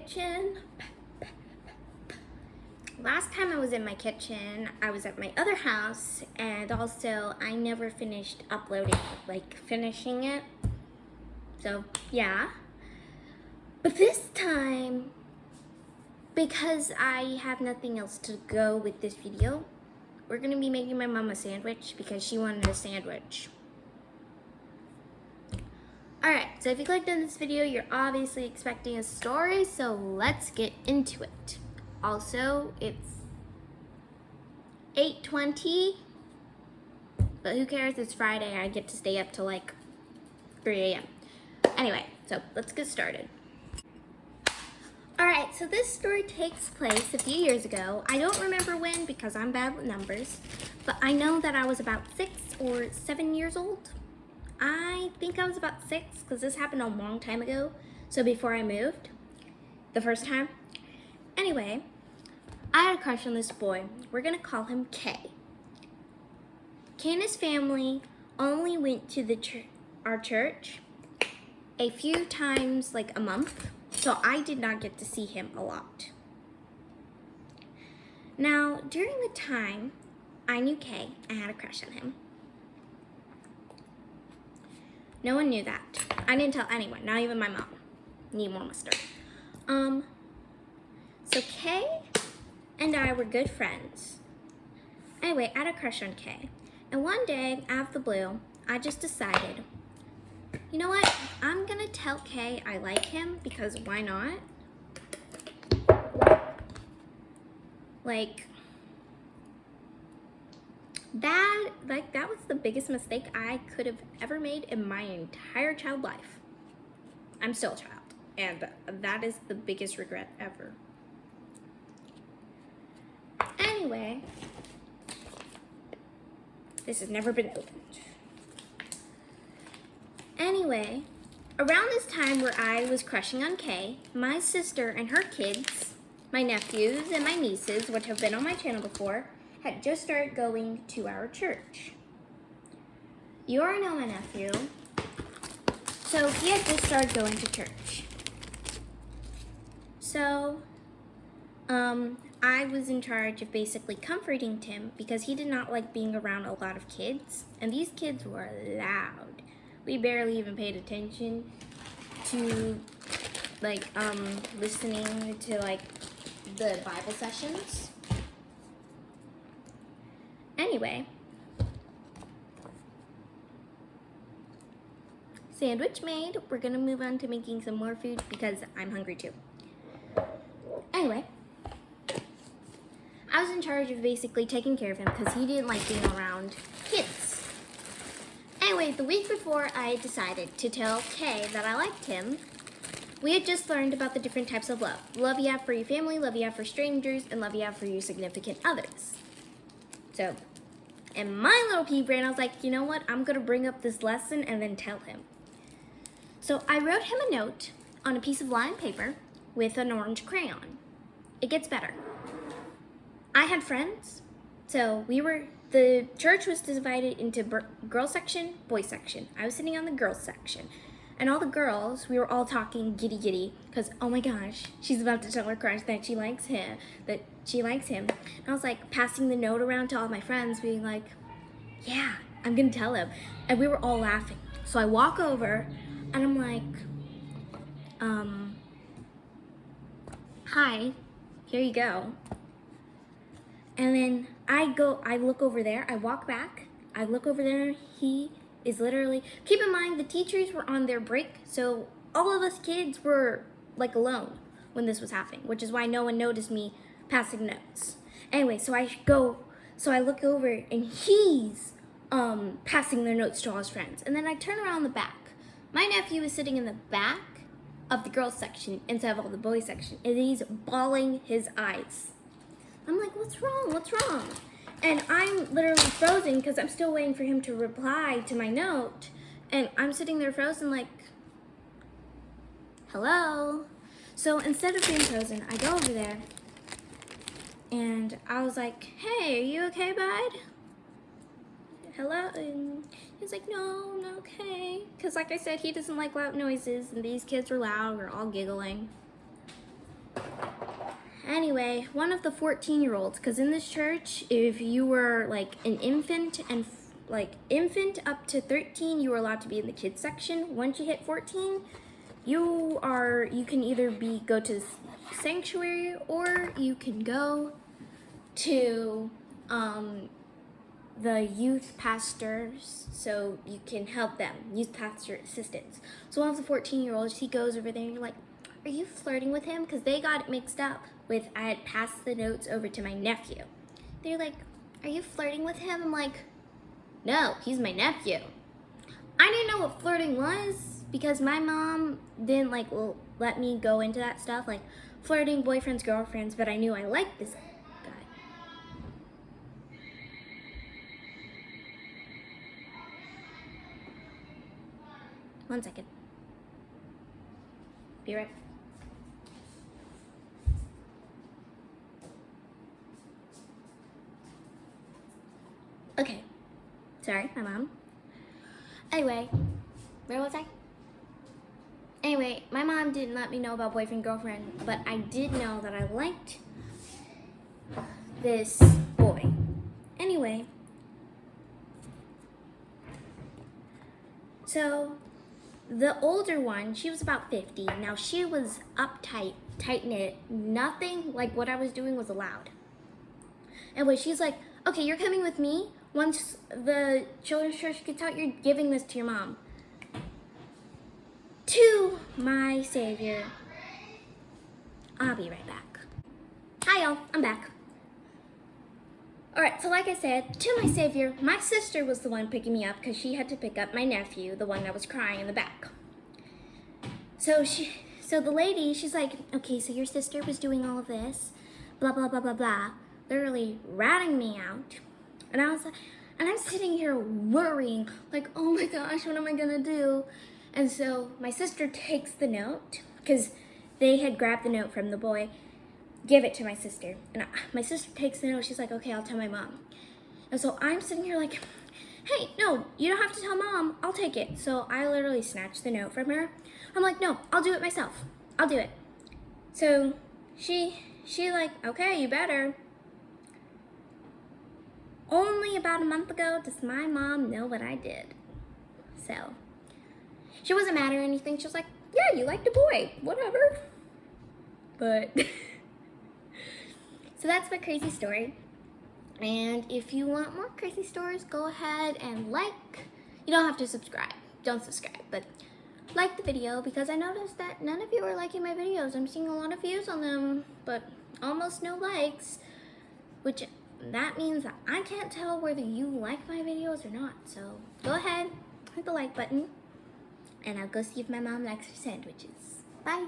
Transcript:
kitchen. Last time I was in my kitchen, I was at my other house, and also I never finished uploading, finishing it. So, yeah. But this time, because I have nothing else to go with this video, we're gonna be making my mom a sandwich because she wanted a sandwich. Alright, so if you clicked on this video, you're obviously expecting a story, so let's get into it. Also, it's 8:20, but who cares? It's Friday. I get to stay up till like 3 a.m. Anyway, so let's get started. Alright, so this story takes place a few years ago. I don't remember when because I'm bad with numbers, but I know that I was about 6 or 7 years old. I think I was about 6 because this happened a long time ago, so before I moved the first time. Anyway, I had a crush on this boy. We're gonna call him Kay. Kay and his family only went to our church a few times, like a month, so I did not get to see him a lot. Now, during the time I knew Kay, I had a crush on him. No one knew that. I didn't tell anyone, not even my mom. Need more mustard. So Kay and I were good friends. Anyway, I had a crush on Kay. And one day, out of the blue, I just decided, you know what? I'm gonna tell Kay I like him because why not? That was the biggest mistake I could have ever made in my entire child life. I'm still a child, and that is the biggest regret ever. Anyway, this has never been opened. Anyway, around this time where I was crushing on Kay, my sister and her kids, my nephews and my nieces, which have been on my channel before, had just started going to our church. You already know my nephew. So he had just started going to church. So, I was in charge of basically comforting him because he did not like being around a lot of kids. And these kids were loud. We barely even paid attention to, listening to, the Bible sessions. Anyway, sandwich made. We're gonna move on to making some more food because I'm hungry too. Anyway, I was in charge of basically taking care of him because he didn't like being around kids. Anyway, the week before I decided to tell Kay that I liked him, we had just learned about the different types of love. Love you have for your family, love you have for strangers, and love you have for your significant others. So, in my little pea brain, I was like, you know what? I'm gonna bring up this lesson and then tell him. So I wrote him a note on a piece of lined paper with an orange crayon. It gets better. I had friends, so the church was divided into girl section, boy section. I was sitting on the girls section. And all the girls, we were all talking giddy, because, oh my gosh, she's about to tell her crush that she likes him. And I was like passing the note around to all my friends, being like, yeah, I'm gonna tell him. And we were all laughing. So I walk over, and I'm like, hi, here you go. And then I look over there, I walk back, I look over there, he is literally, keep in mind the teachers were on their break, so all of us kids were alone when this was happening, which is why no one noticed me passing notes. Anyway, so I look over and he's passing their notes to all his friends. And then I turn around the back. My nephew is sitting in the back of the girls section instead of all the boys section, and he's bawling his eyes. I'm like, what's wrong? What's wrong? And I'm literally frozen because I'm still waiting for him to reply to my note. And I'm sitting there frozen like, hello? So instead of being frozen, I go over there. And I was like, hey, are you okay, bud? Hello? And he's like, no, I'm not okay. Because like I said, he doesn't like loud noises. And these kids were loud. We're all giggling. Anyway, one of the 14-year-olds, because in this church, if you were like an infant and like infant up to 13, you were allowed to be in the kids section. Once you hit 14, you can either go to sanctuary or you can go to the youth pastors, so you can help them, youth pastor assistants. So one of the 14-year-olds, he goes over there and you're like, are you flirting with him? Because they got it mixed up with, I had passed the notes over to my nephew. They're like, are you flirting with him? I'm like, no, he's my nephew. I didn't know what flirting was because my mom didn't let me go into that stuff, like flirting, boyfriends, girlfriends, but I knew I liked this guy. 1 second. Be right back. Okay. Sorry, my mom. Anyway, where was I? Anyway, my mom didn't let me know about boyfriend, girlfriend, but I did know that I liked this boy. Anyway, so the older one, she was about 50. Now she was uptight, tight-knit. Nothing like what I was doing was allowed. Anyway, she's like, okay, you're coming with me. Once the children's church gets out, you're giving this to your mom. To my savior. I'll be right back. Hi, y'all. I'm back. Alright, so like I said, to my savior, my sister was the one picking me up because she had to pick up my nephew, the one that was crying in the back. So the lady, she's like, okay, so your sister was doing all of this, blah, blah, blah, blah, blah, literally ratting me out. And I was like, and I'm sitting here worrying, like, oh my gosh, what am I gonna do? And so my sister takes the note, because they had grabbed the note from the boy, give it to my sister. And my sister takes the note, she's like, okay, I'll tell my mom. And so I'm sitting here like, hey, no, you don't have to tell mom, I'll take it. So I literally snatched the note from her. I'm like, no, I'll do it myself. I'll do it. So she like, okay, you better. Only about a month ago does my mom know what I did. So she wasn't mad or anything. She was like, yeah, you liked a boy, whatever. But so that's my crazy story. And if you want more crazy stories, go ahead and like. You don't have to subscribe. Don't subscribe, but like the video because I noticed that none of you are liking my videos. I'm seeing a lot of views on them, but almost no likes, which that means that I can't tell whether you like my videos or not. So go ahead, hit the like button, and I'll go see if my mom likes her sandwiches. Bye.